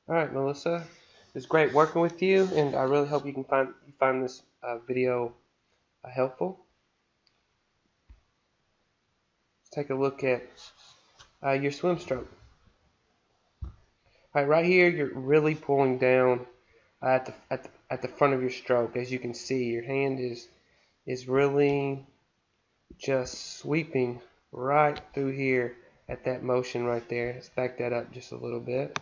All right, Melissa, it's great working with you, and I really hope you can find this video helpful. Let's take a look at your swim stroke. All right here, you're really pulling down at the front of your stroke. As you can see, your hand is really just sweeping right through here at that motion right there. Let's back that up just a little bit.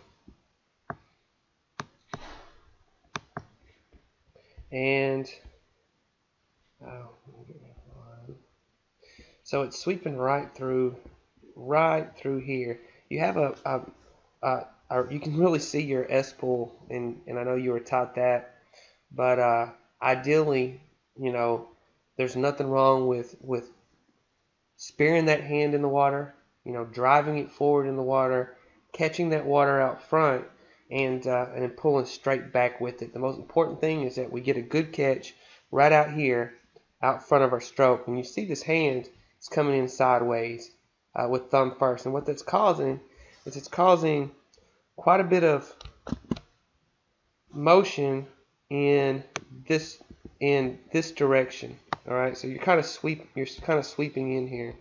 And so it's sweeping right through here. You have you can really see your S pull, and I know you were taught that, but ideally, there's nothing wrong with spearing that hand in the water, driving it forward in the water, catching that water out front, and then pulling straight back with it. The most important thing is that we get a good catch right out here, out front of our stroke. And you see this hand is coming in sideways with thumb first, and what that's causing is it's causing quite a bit of motion in this direction. All right, so you're kind of sweeping in here,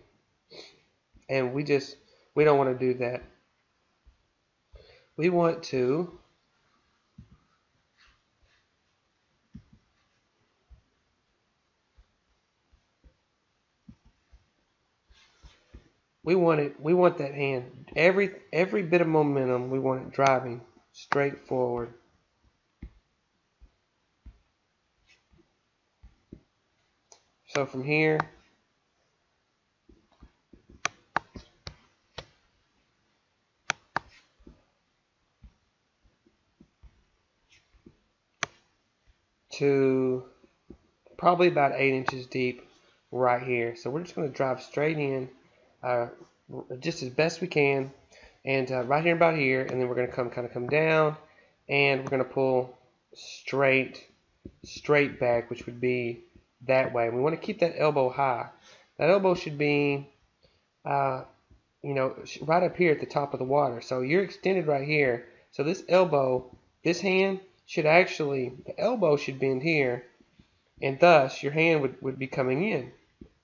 and we don't want to do that. We want to we want that hand, every bit of momentum, we want it driving straight forward. So from here, to probably about 8 inches deep right here. So we're just going to drive straight in just as best we can, and right here about here, and then we're going to come down, and we're going to pull straight back, which would be that way. We want to keep that elbow high. That elbow should be right up here at the top of the water. So you're extended right here. So this elbow, this hand should actually, the elbow should bend here, and thus your hand would be coming in.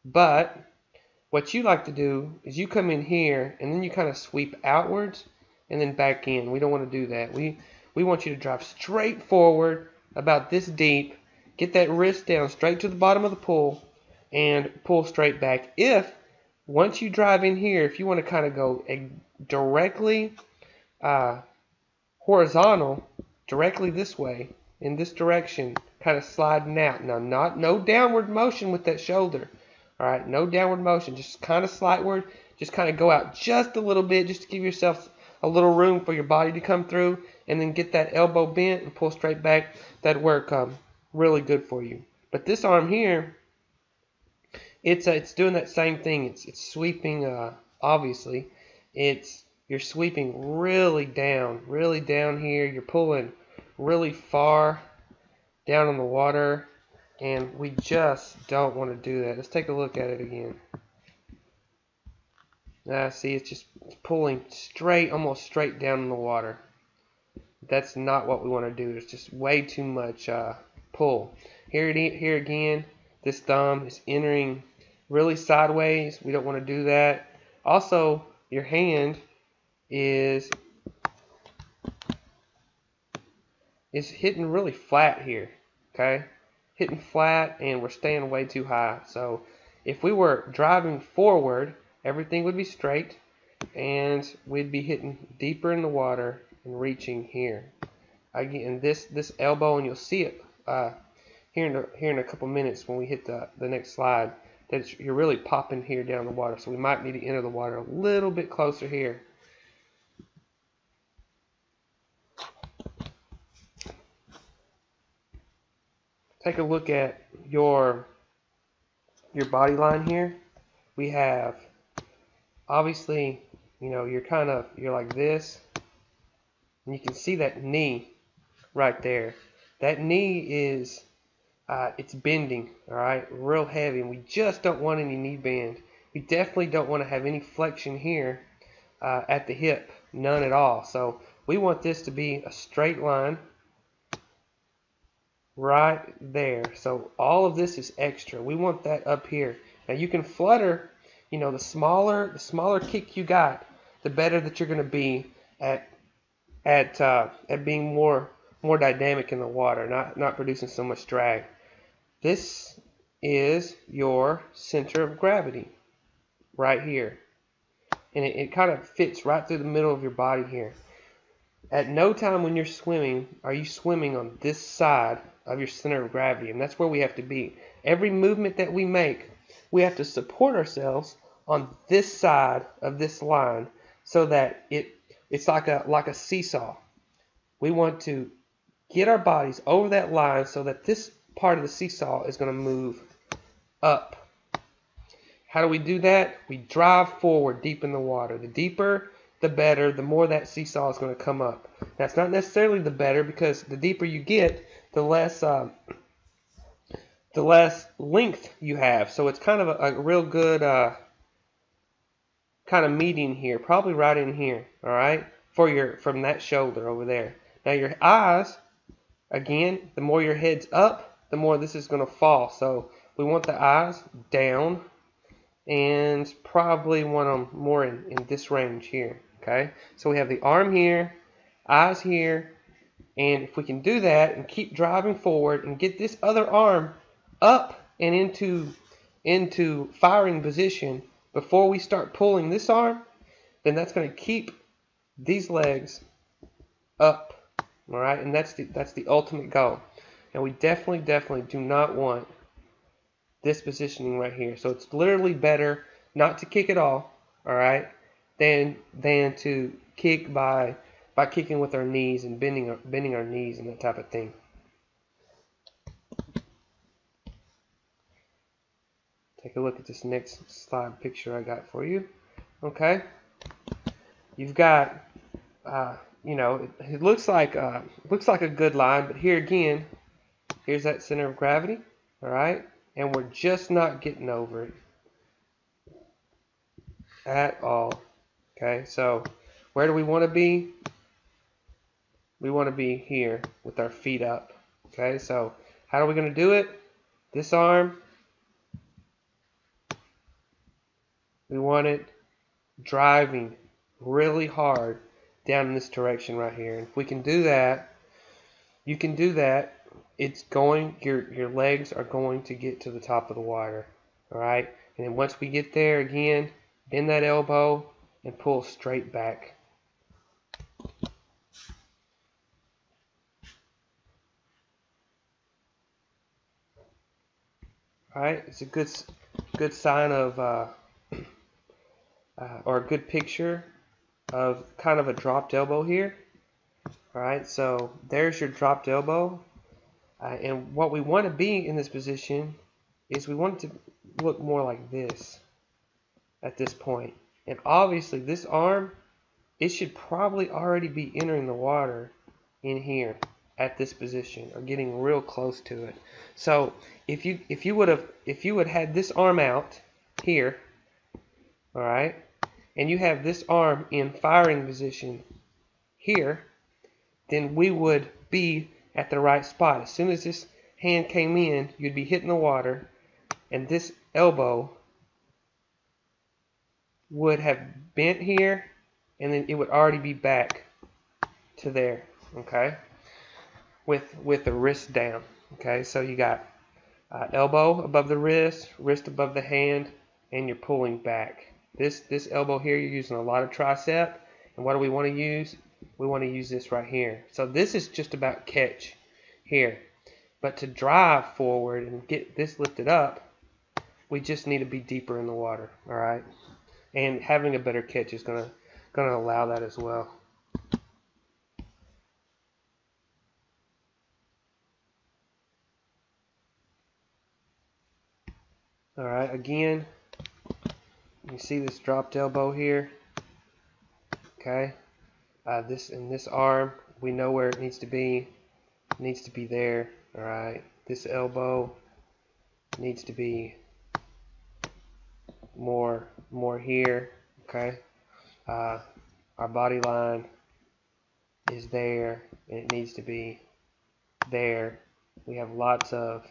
But what you like to do is you come in here, and then you kind of sweep outwards and then back in. We don't want to do that. We want you to drive straight forward about this deep, get that wrist down straight to the bottom of the pool, and pull straight back. Once you drive in here, if you want to kind of go directly horizontal, directly this way, in this direction, kind of sliding out. Now, no downward motion with that shoulder. All right, no downward motion, just kind of slightward. Just kind of go out just a little bit, just to give yourself a little room for your body to come through, and then get that elbow bent and pull straight back. That'd work really good for you. But this arm here, it's doing that same thing. It's sweeping. Obviously, you're sweeping really down here. You're pulling really far down on the water, and we just don't want to do that. Let's take a look at it again. See, it's just pulling almost straight down in the water. That's not what we want to do. There's just way too much pull. Here again, this thumb is entering really sideways. We don't want to do that. Also, your hand is hitting really flat here. Okay, hitting flat, and we're staying way too high. So if we were driving forward, everything would be straight, and we'd be hitting deeper in the water and reaching here. Again, this elbow, and you'll see it here in a couple minutes when we hit the next slide, that you're really popping here down the water. So we might need to enter the water a little bit closer here. Take a look at your body line here. We have, obviously, you're like this, and you can see that knee right there. That knee is it's bending, all right, real heavy, and we just don't want any knee bend. We definitely don't want to have any flexion here at the hip, none at all. So We want this to be a straight line right there. So all of this is extra. We want that up here. Now you can flutter, you know, the smaller kick you got, the better that you're going to be at being more dynamic in the water, not producing so much drag. This is your center of gravity right here. And it kind of fits right through the middle of your body here. At no time when you're swimming are you swimming on this side of your center of gravity, and that's where we have to be. Every movement that we make, we have to support ourselves on this side of this line so that it's like a seesaw. We want to get our bodies over that line so that this part of the seesaw is going to move up. How do we do that? We drive forward deep in the water. The deeper, the better, the more that seesaw is going to come up. That's not necessarily the better, because the deeper you get, the less length you have. So it's kind of a real good kind of median here, probably right in here, all right, from that shoulder over there. Now your eyes, again, the more your head's up, the more this is going to fall. So we want the eyes down, and probably want them more in this range here. Okay, so we have the arm here, eyes here, and if we can do that and keep driving forward and get this other arm up and into firing position before we start pulling this arm, then that's going to keep these legs up. All right, and that's the ultimate goal. And we definitely do not want this positioning right here. So it's literally better not to kick at all right, than to kick by kicking with our knees and bending our knees and that type of thing. Take a look at this next slide picture I got for you. Okay, you've got you know, it looks like a good line, but here again, here's that center of gravity. All right, and we're just not getting over it at all. Okay, so where do we want to be? We want to be here with our feet up. Okay, so how are we going to do it? This arm, we want it driving really hard down in this direction right here. And if we can do that, you can do that. It's going, your legs are going to get to the top of the water. All right, and then once we get there, again, bend that elbow and pull straight back. All right, it's a good sign of or a good picture of kind of a dropped elbow here. All right, so there's your dropped elbow. And what we want to be in this position is we want it to look more like this at this point. And obviously this arm, it should probably already be entering the water in here at this position, or getting real close to it. So if you would had this arm out here, all right, and you have this arm in firing position here, then we would be at the right spot. As soon as this hand came in, you'd be hitting the water, and this elbow would have bent here, and then it would already be back to there. Okay, with the wrist down. Okay, so you got elbow above the wrist above the hand, and you're pulling back. This elbow here, you're using a lot of tricep, and what do we want to use? We want to use this right here. So this is just about catch here, but to drive forward and get this lifted up, we just need to be deeper in the water. All right, and having a better catch is gonna allow that as well. All right, again, you see this dropped elbow here. Okay, this arm, we know where it needs to be. It needs to be there. All right, this elbow needs to be more here. Okay, our body line is there, and it needs to be there. We have lots of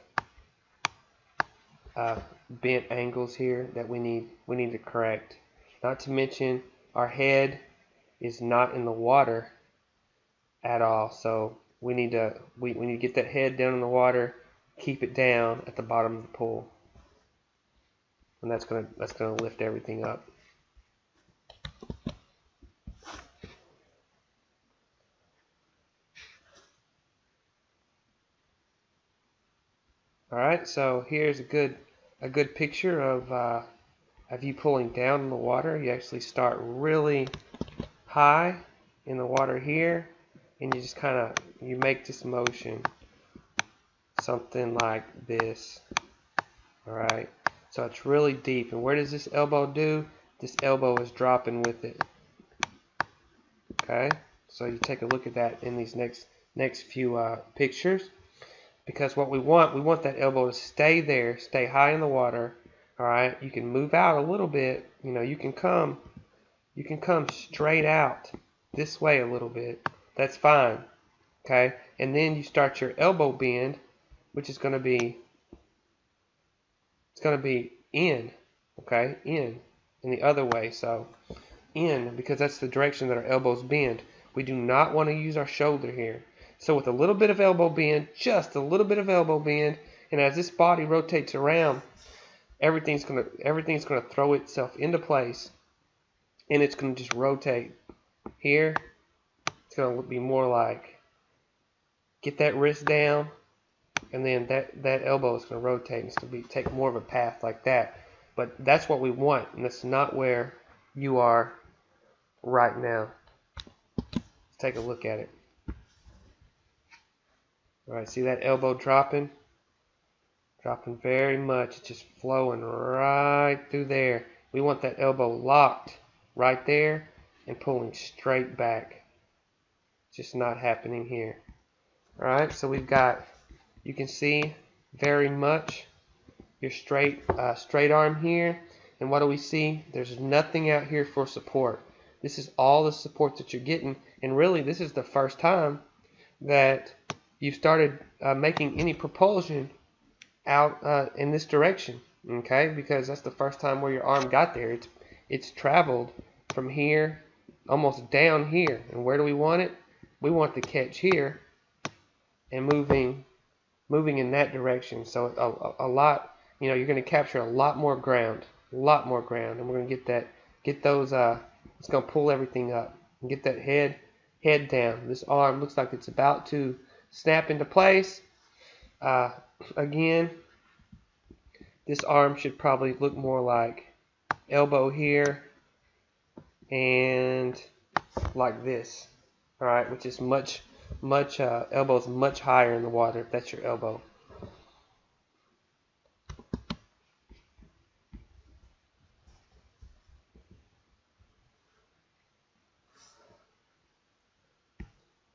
bent angles here that we need to correct. Not to mention our head is not in the water at all, so we need to get that head down in the water, keep it down at the bottom of the pool, and that's gonna lift everything up. All right, so here's a good picture of you pulling down in the water. You actually start really high in the water here, and you just you make this motion, something like this. All right, so it's really deep. And where does this elbow do? This elbow is dropping with it. Okay, so you take a look at that in these next few pictures. Because what we want that elbow to stay there, stay high in the water. All right, you can move out a little bit. You know, you can come straight out this way a little bit. That's fine. Okay, and then you start your elbow bend, which is going to be in. Okay, in the other way. So in, because that's the direction that our elbows bend. We do not want to use our shoulder here. So with a little bit of elbow bend, just a little bit of elbow bend, and as this body rotates around, everything's gonna throw itself into place, and it's gonna just rotate. Here, it's gonna be more like get that wrist down, and then that elbow is gonna rotate. And it's gonna take more of a path like that. But that's what we want, and that's not where you are right now. Let's take a look at it. All right, see that elbow dropping? Dropping very much. It's just flowing right through there. We want that elbow locked right there and pulling straight back. It's just not happening here. All right, so we've got, you can see very much your straight arm here. And what do we see? There's nothing out here for support. This is all the support that you're getting. And really, this is the first time that you've started making any propulsion out in this direction, okay? Because that's the first time where your arm got there. It's traveled from here almost down here. And where do we want it? We want the catch here and moving in that direction. So a lot, you know, you're going to capture a lot more ground, and we're going to get those. It's going to pull everything up and get that head down. This arm looks like it's about to snap into place. Again, this arm should probably look more like elbow here and like this. All right, which is elbow's much higher in the water if that's your elbow.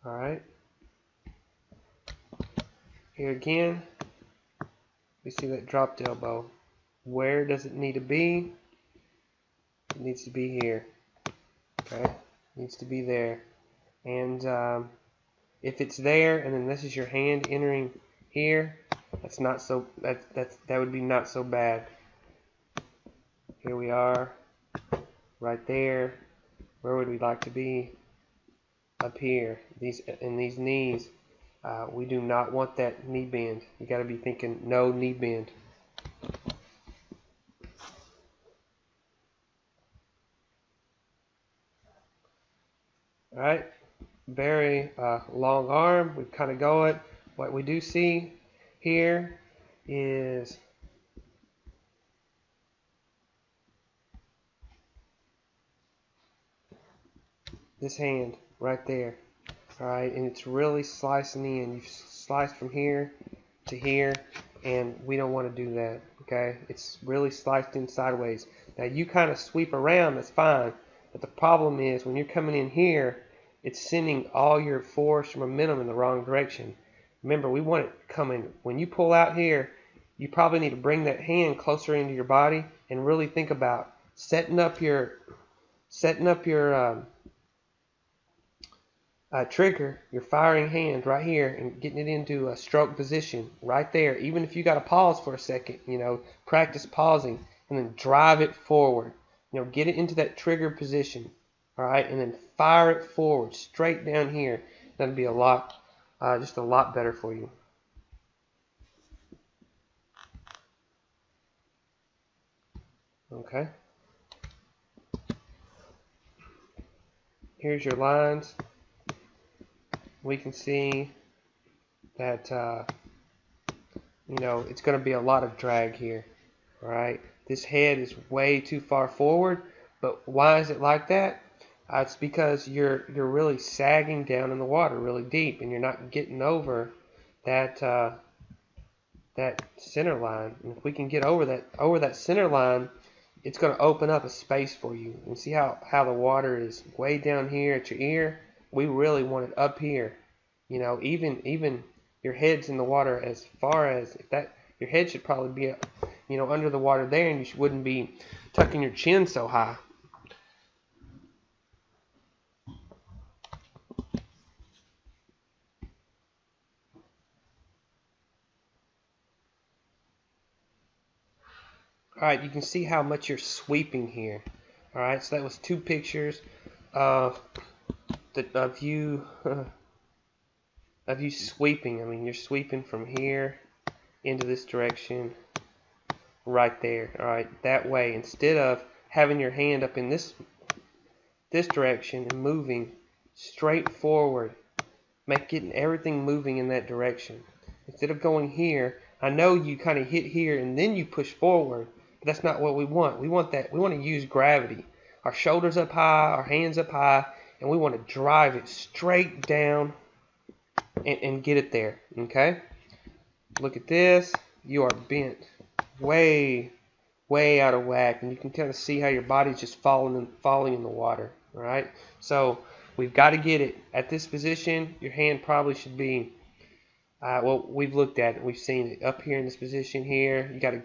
All right. Here again, we see that dropped elbow. Where does it need to be? It needs to be here. Okay, it needs to be there. And if it's there, and then this is your hand entering here, that's not so. That would be not so bad. Here we are, right there. Where would we like to be? Up here. These knees. We do not want that knee bend. You got to be thinking no knee bend. All right, very long arm. We kind of go it. What we do see here is this hand right there. All right, and it's really slicing in. You've sliced from here to here, and we don't want to do that. Okay, it's really sliced in sideways. Now you kind of sweep around, that's fine, but the problem is when you're coming in here, it's sending all your force or momentum in the wrong direction. Remember, we want it coming. When you pull out here, you probably need to bring that hand closer into your body and really think about setting up your trigger your firing hand right here and getting it into a stroke position right there. Even if you got to pause for a second, practice pausing and then drive it forward. Get it into that trigger position, all right, and then fire it forward straight down here. That'll be just a lot better for you. Okay. Here's your lines. We can see that it's going to be a lot of drag here. All right, this head is way too far forward, but why is it like that? It's because you're really sagging down in the water really deep, and you're not getting over that that center line. And if we can get over that center line, it's going to open up a space for you. And see how the water is way down here at your ear? We really want it up here. Even your head's in the water as far as your head should probably be under the water there, and you wouldn't be tucking your chin so high. Alright, you can see how much you're sweeping here. Alright, so that was 2 pictures of you sweeping. I mean, you're sweeping from here into this direction right there. Alright, that way, instead of having your hand up in this direction and moving straight forward, getting everything moving in that direction. Instead of going here, I know you kind of hit here and then you push forward, but that's not what we want. We want to use gravity. Our shoulders up high, our hands up high, and we want to drive it straight down and get it there. Okay? Look at this. You are bent way out of whack, and you can kind of see how your body's just falling in the water. All right? So we've got to get it at this position. Your hand probably should be, well, we've looked at it. We've seen it up here in this position here. You got to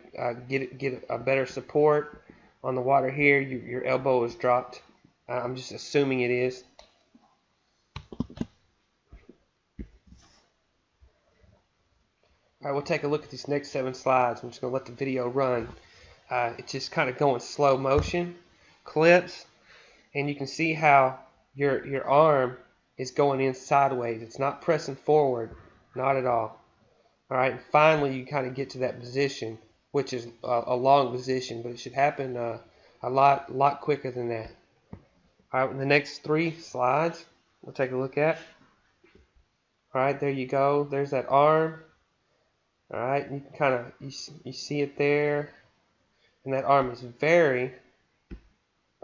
get a better support on the water here. Your elbow is dropped. I'm just assuming it is. All right, we'll take a look at these next 7 slides. I'm just going to let the video run. It's just kind of going slow motion, clips, and you can see how your arm is going in sideways. It's not pressing forward, not at all. All right, and finally you kind of get to that position, which is a long position, but it should happen a lot quicker than that. All right, the next 3 slides we'll take a look at. All right, there you go. There's that arm. All right, you can kind of you see it there, and that arm is very,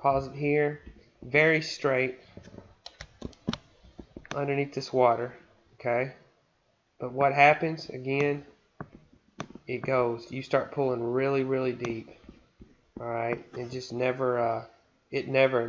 pause it here, very straight underneath this water. Okay, but what happens again? It goes. You start pulling really deep. All right, it just never. You never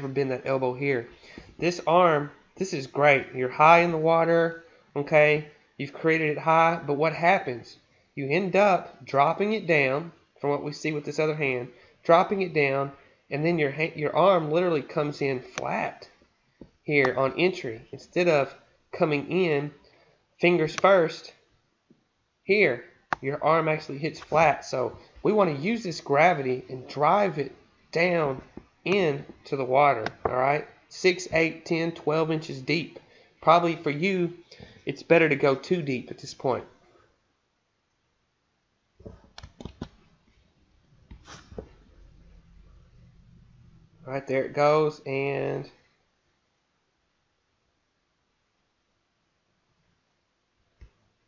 bend that elbow here. This arm, this is great. You're high in the water. Okay. You've created it high, but what happens? You end up dropping it down, from what we see with this other hand, dropping it down, and then your arm literally comes in flat here on entry. Instead of coming in, fingers first, here, your arm actually hits flat. So we want to use this gravity and drive it down into the water, all right? 6, 8, 10, 12 inches deep. Probably for you, it's better to go too deep at this point. All right, there it goes, and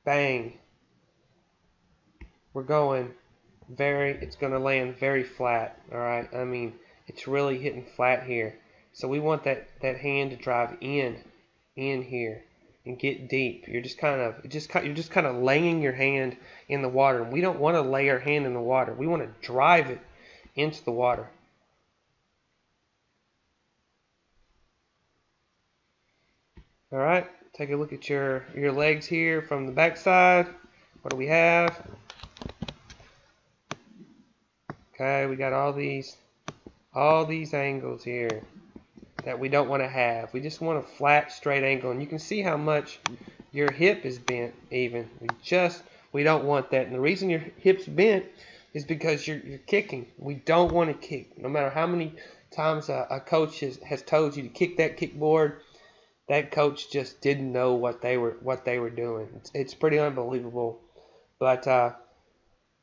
bang. We're going it's going to land very flat, all right? I mean, it's really hitting flat here. So we want that hand to drive in here and get deep. You're just kind of laying your hand in the water, and we don't want to lay our hand in the water. We want to drive it into the water. All right, take a look at your legs here from the back side. What do we have? Okay, we got all these angles here. that we don't want to have. We just want a flat, straight angle. And you can see how much your hip is bent even. We don't want that. And the reason your hip's bent is because you're kicking. We don't want to kick. No matter how many times a coach has told you to kick that kickboard, that coach just didn't know what they were doing. It's pretty unbelievable. But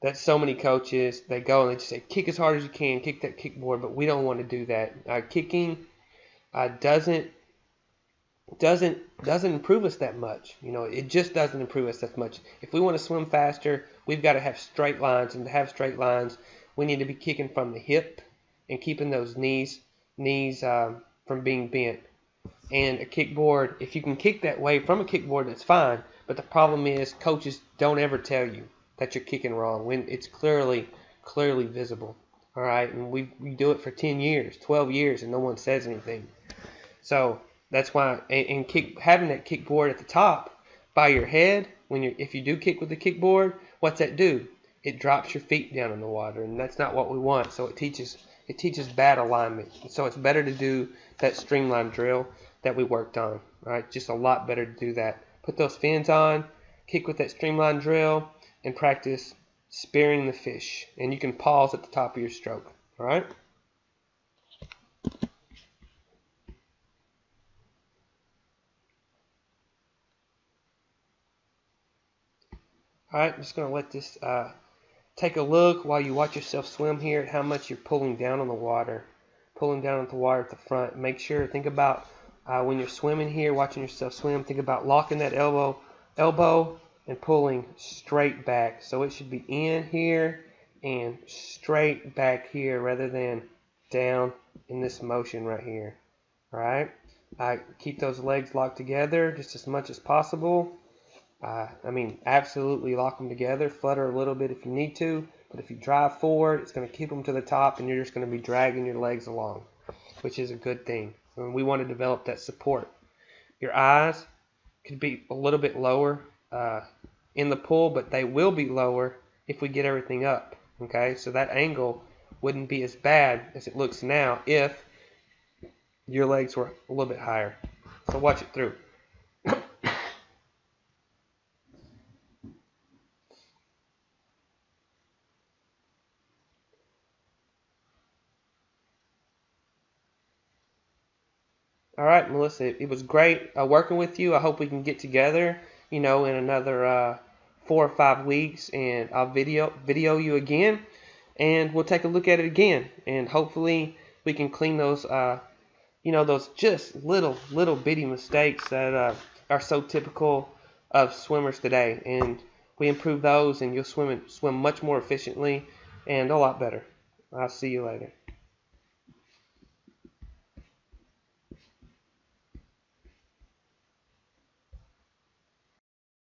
that's so many coaches. They go and they just say, kick as hard as you can, kick that kickboard. But we don't want to do that. Kicking doesn't improve us that much. You know, it just doesn't improve us that much. If we want to swim faster, we've got to have straight lines, and to have straight lines, we need to be kicking from the hip and keeping those knees from being bent. And a kickboard, if you can kick that way from a kickboard, that's fine. But the problem is, coaches don't ever tell you that you're kicking wrong when it's clearly visible. All right, and we do it for 10 years, 12 years, and no one says anything. So that's why, and having that kickboard at the top by your head, if you do kick with the kickboard, what's that do? It drops your feet down in the water, and that's not what we want. So it teaches bad alignment. So it's better to do that streamline drill that we worked on. Right, just a lot better to do that. Put those fins on, kick with that streamline drill, and practice spearing the fish. And you can pause at the top of your stroke. All right. Alright, I'm just going to let this take a look while you watch yourself swim here at how much you're pulling down on the water. Pulling down on the water at the front. Make sure, think about when you're swimming here, watching yourself swim, think about locking that elbow and pulling straight back. So it should be in here and straight back here rather than down in this motion right here. Alright, keep those legs locked together just as much as possible. Absolutely lock them together. Flutter a little bit if you need to, but if you drive forward, it's going to keep them to the top, and you're just going to be dragging your legs along, which is a good thing. And we want to develop that support. Your eyes could be a little bit lower in the pool, but they will be lower if we get everything up. Okay, so that angle wouldn't be as bad as it looks now if your legs were a little bit higher. So watch it through. All right, Melissa, it was great working with you. I hope we can get together, in another 4 or 5 weeks, and I'll video you again, and we'll take a look at it again, and hopefully we can clean those, those just little bitty mistakes that are so typical of swimmers today, and we improve those, and you'll swim much more efficiently and a lot better. I'll see you later.